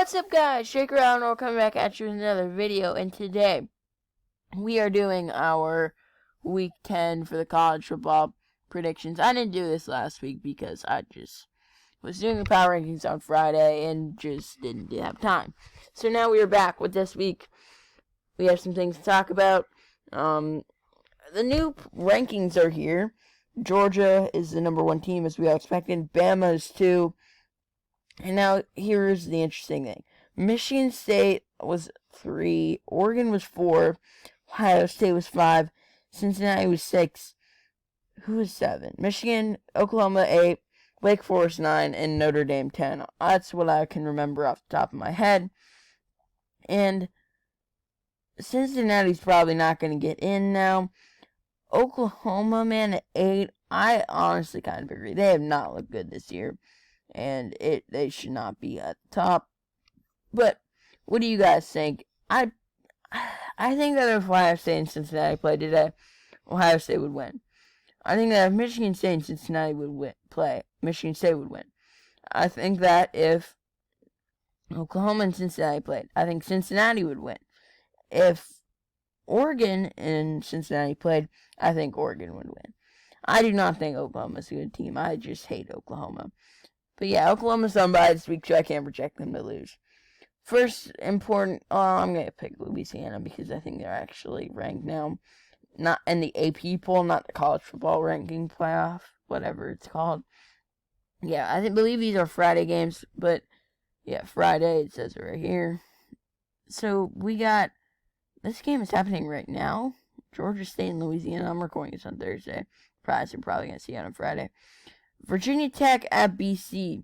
What's up, guys? Shake around or coming back at you with another video, and today we are doing our week 10 for the college football predictions. I didn't do this last week because I just was doing the power rankings on Friday and just didn't have time. So now we are back with this week. We have some things to talk about. The new rankings are here. Georgia is the number 1 team, as we all expected. Bama is 2. And now, here's the interesting thing. Michigan State was 3. Oregon was 4. Ohio State was 5. Cincinnati was 6. Who was 7? Michigan, Oklahoma 8. Wake Forest 9. And Notre Dame 10. That's what I can remember off the top of my head. And Cincinnati's probably not going to get in now. Oklahoma, man, at 8. I honestly kind of agree. They have not looked good this year. And they should not be at the top. But what do you guys think? I think that if Ohio State and Cincinnati played today, Ohio State would win. I think that if Michigan State and Cincinnati would play, Michigan State would win. I think that if Oklahoma and Cincinnati played, I think Cincinnati would win. If Oregon and Cincinnati played, I think Oregon would win. I do not think Oklahoma's a good team. I just hate Oklahoma. But yeah, Oklahoma's on bye this week, so I can't project them to lose. First important, I'm going to pick Louisiana because I think they're actually ranked now. Not in the AP poll, not the college football ranking playoff, whatever it's called. Yeah, I believe these are Friday games, but yeah, Friday, it says it right here. So we got, this game is happening right now. Georgia State and Louisiana. I'm recording this on Thursday. Probably going to see it on Friday. Virginia Tech at BC.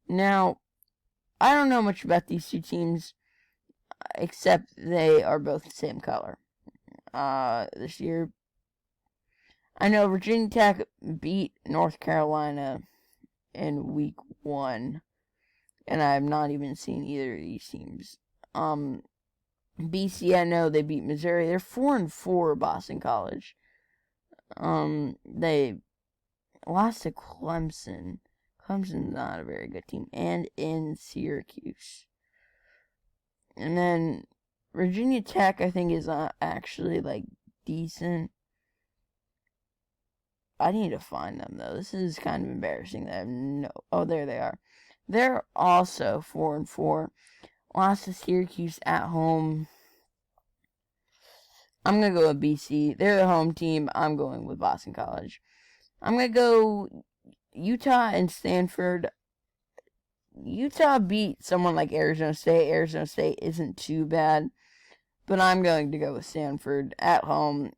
Now, I don't know much about these two teams, except they are both the same color. This year, I know Virginia Tech beat North Carolina in week 1, and I have not even seen either of these teams. BC, I know they beat Missouri. They're 4-4, Boston College. They lost to Clemson. Clemson's not a very good team. And in Syracuse. And then Virginia Tech, I think, is actually, decent. I need to find them, though. This is kind of embarrassing that I have no... Oh, there they are. They're also 4-4. Lost to Syracuse at home. I'm going to go with BC. They're the home team. I'm going with Boston College. I'm going to go Utah and Stanford. Utah beat someone like Arizona State. Arizona State isn't too bad. But I'm going to go with Stanford at home.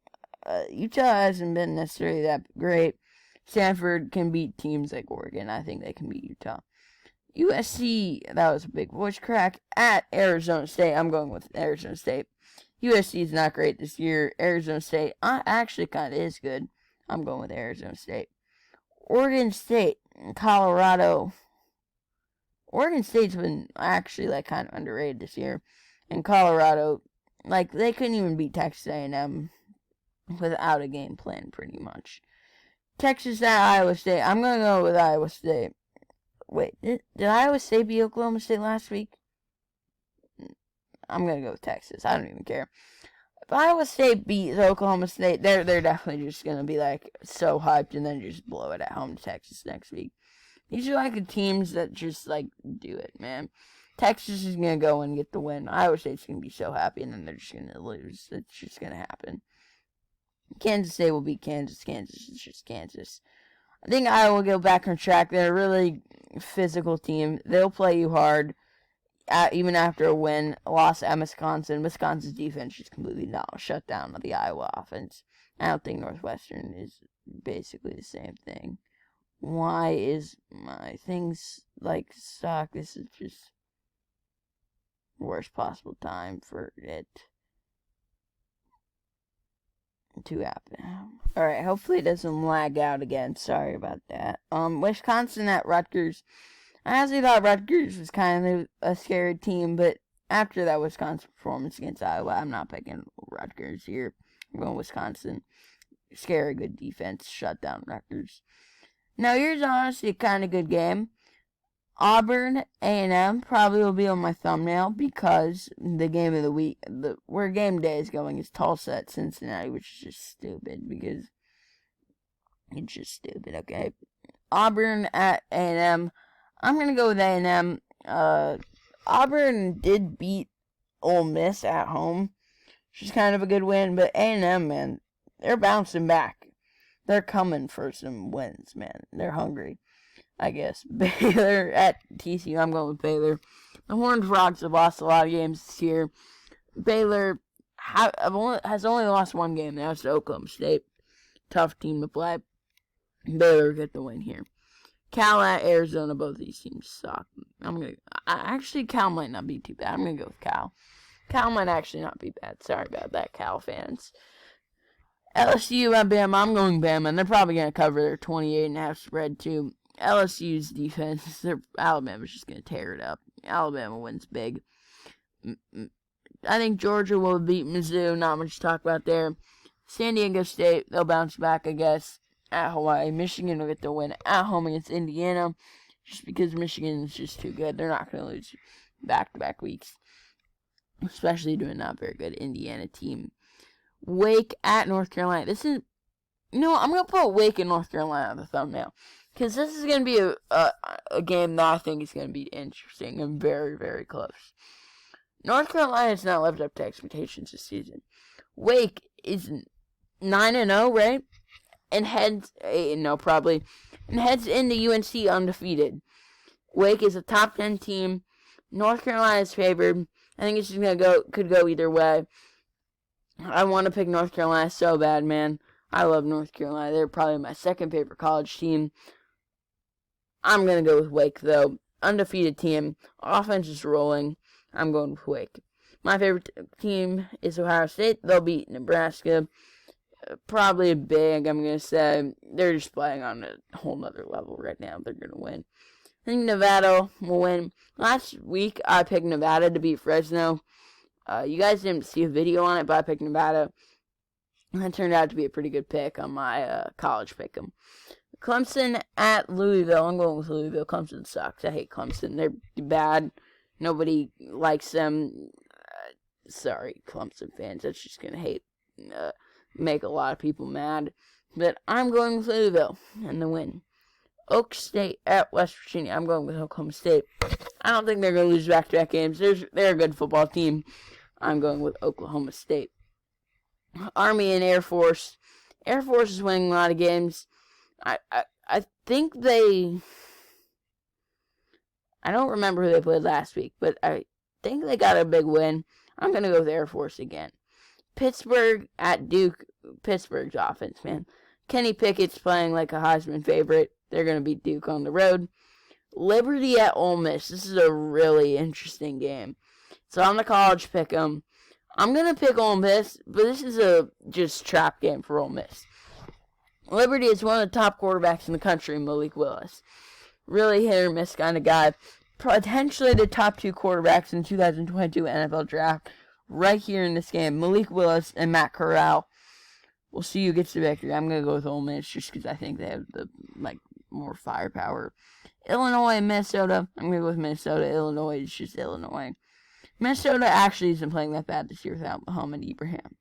Utah hasn't been necessarily that great. Stanford can beat teams like Oregon. I think they can beat Utah. USC, that was a big voice crack, at Arizona State. I'm going with Arizona State. USC is not great this year. Arizona State actually kind of is good. I'm going with Arizona State. Oregon State and Colorado. Oregon State's been actually kind of underrated this year. And Colorado, they couldn't even beat Texas A&M without a game plan pretty much. Texas at Iowa State. I'm going to go with Iowa State. Wait, did Iowa State beat Oklahoma State last week? I'm going to go with Texas. I don't even care. If Iowa State beats Oklahoma State, they're definitely just going to be, so hyped and then just blow it at home to Texas next week. These are, the teams that just, do it, man. Texas is going to go and get the win. Iowa State's going to be so happy, and then they're just going to lose. It's just going to happen. Kansas State will beat Kansas. Kansas is just Kansas. I think Iowa will go back on track. They're a really physical team. They'll play you hard. Even after a win, loss at Wisconsin. Wisconsin's defense just completely shut down the Iowa offense. I don't think Northwestern is basically the same thing. Why is my things suck? This is just worst possible time for it to happen. Alright, hopefully it doesn't lag out again. Sorry about that. Wisconsin at Rutgers. I honestly thought Rutgers was kind of a scary team, but after that Wisconsin performance against Iowa, I'm not picking Rutgers here. I'm going Wisconsin. Scary, good defense. Shut down Rutgers. Now, here's honestly a kind of good game. Auburn A&M probably will be on my thumbnail because the game of the week, where game day is going, is Tulsa at Cincinnati, which is just stupid because it's just stupid. Okay, Auburn at A&M. I'm gonna go with A&M. Auburn did beat Ole Miss at home, which is kind of a good win, but A&M, man, they're bouncing back. They're coming for some wins, man. They're hungry, I guess. Baylor at TCU. I'm going with Baylor. The Horned Frogs have lost a lot of games this year. Baylor has only lost one game. That's to Oklahoma State. Tough team to play. Baylor get the win here. Cal at Arizona. Both of these teams suck. Actually, Cal might not be too bad. I'm gonna go with Cal. Cal might actually not be bad. Sorry about that, Cal fans. LSU at Bama. I'm going Bama, and they're probably gonna cover their 28.5 spread too. LSU's defense, Alabama's just gonna tear it up. Alabama wins big. I think Georgia will beat Mizzou. Not much to talk about there. San Diego State, they'll bounce back, I guess. At Hawaii, Michigan will get the win at home against Indiana, just because Michigan is just too good. They're not going to lose back-to-back weeks, especially to a not very good Indiana team. Wake at North Carolina. I'm going to put Wake and North Carolina on the thumbnail, because this is going to be a game that I think is going to be interesting and very, very close. North Carolina has not lived up to expectations this season. Wake is 9-0, right? And heads 8-0 probably, and heads into UNC undefeated. Wake is a top 10 team. North Carolina is favored. I think it's just could go either way. I want to pick North Carolina so bad, man. I love North Carolina. They're probably my second favorite college team. I'm gonna go with Wake though. Undefeated team. Offense is rolling. I'm going with Wake. My favorite team is Ohio State. They'll beat Nebraska. Probably big, I'm going to say. They're just playing on a whole nother level right now. They're going to win. I think Nevada will win. Last week, I picked Nevada to beat Fresno. You guys didn't see a video on it, but I picked Nevada. And it turned out to be a pretty good pick on my college pick'em. Clemson at Louisville. I'm going with Louisville. Clemson sucks. I hate Clemson. They're bad. Nobody likes them. Sorry, Clemson fans. That's just going to make a lot of people mad. But I'm going with Louisville and the win. Oak State at West Virginia. I'm going with Oklahoma State. I don't think they're going to lose back-to-back games. They're a good football team. I'm going with Oklahoma State. Army and Air Force. Air Force is winning a lot of games. I think I don't remember who they played last week, but I think they got a big win. I'm going to go with Air Force again. Pittsburgh at Duke. Pittsburgh's offense, man. Kenny Pickett's playing like a Heisman favorite. They're going to beat Duke on the road. Liberty at Ole Miss. This is a really interesting game. So on the college pick'em, I'm going to pick Ole Miss, but this is a just trap game for Ole Miss. Liberty is one of the top quarterbacks in the country, Malik Willis. Really hit or miss kind of guy. Potentially the top two quarterbacks in the 2022 NFL Draft. Right here in this game, Malik Willis and Matt Corral. We'll see who gets the victory. I'm going to go with Ole Miss just because I think they have the more firepower. Illinois and Minnesota. I'm going to go with Minnesota. Illinois is just Illinois. Minnesota actually isn't playing that bad this year without Muhammad Ibrahim.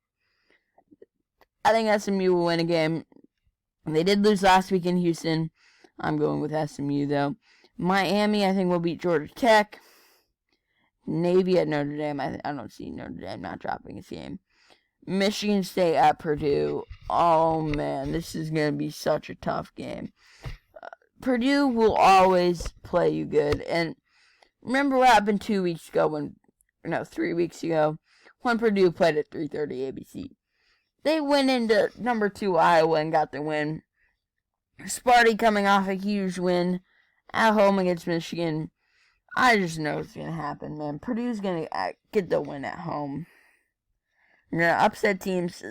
I think SMU will win a game. They did lose last week in Houston. I'm going with SMU, though. Miami, I think, will beat Georgia Tech. Navy at Notre Dame. I don't see Notre Dame not dropping a game. Michigan State at Purdue. Oh, man. This is going to be such a tough game. Purdue will always play you good. And remember what happened 3 weeks ago when Purdue played at 3:30 ABC. They went into number 2 Iowa and got the win. Sparty coming off a huge win at home against Michigan. I just know it's going to happen, man. Purdue's going to get the win at home. You're going to upset teams.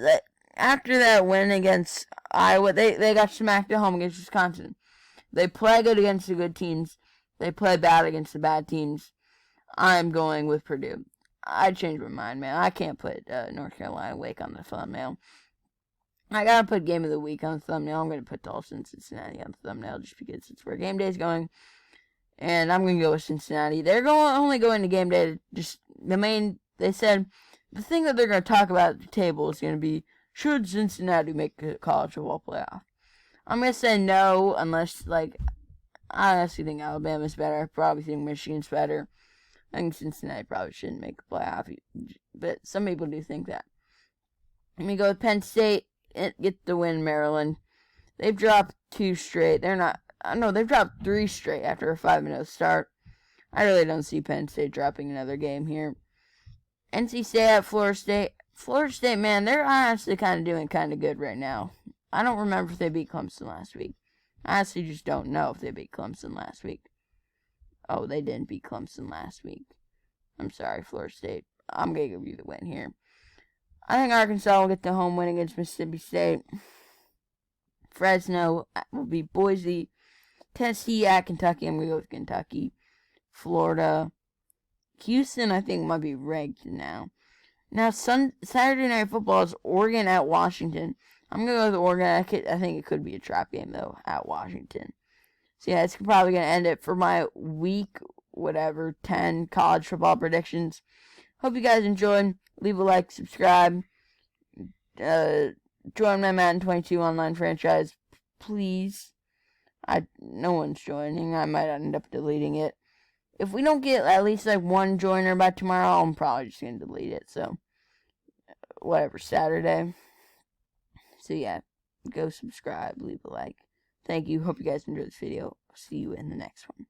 After that win against Iowa, they got smacked at home against Wisconsin. They play good against the good teams. They play bad against the bad teams. I'm going with Purdue. I changed my mind, man. I can't put North Carolina Wake on the thumbnail. I gotta put Game of the Week on the thumbnail. I'm going to put Tulsa and Cincinnati on the thumbnail just because it's where game day is going. And I'm going to go with Cincinnati. They're only going to game day. They said the thing that they're going to talk about at the table is going to be, should Cincinnati make a college football playoff? I'm going to say no, unless, I honestly think Alabama's better. I probably think Michigan's better. I think Cincinnati probably shouldn't make a playoff, but some people do think that. Let me go with Penn State and get the win, Maryland. They've dropped 2 straight. They've dropped 3 straight after a 5-0 start. I really don't see Penn State dropping another game here. NC State at Florida State. Florida State, man, they're honestly kind of doing kind of good right now. I don't remember if they beat Clemson last week. I honestly just don't know if they beat Clemson last week. Oh, they didn't beat Clemson last week. I'm sorry, Florida State. I'm going to give you the win here. I think Arkansas will get the home win against Mississippi State. Fresno will be Boise. Tennessee at Kentucky. I'm going to go with Kentucky. Florida. Houston, I think, might be ranked now. Now, Saturday Night Football is Oregon at Washington. I'm going to go with Oregon. I think it could be a trap game, though, at Washington. So, yeah, it's probably going to end it for my week, 10 college football predictions. Hope you guys enjoyed. Leave a like, subscribe. Join my Madden 22 online franchise, please. No one's joining. I might end up deleting it. If we don't get at least 1 joiner by tomorrow, I'm probably just going to delete it. So, Saturday. So, yeah, go subscribe, leave a like. Thank you. Hope you guys enjoyed this video. See you in the next one.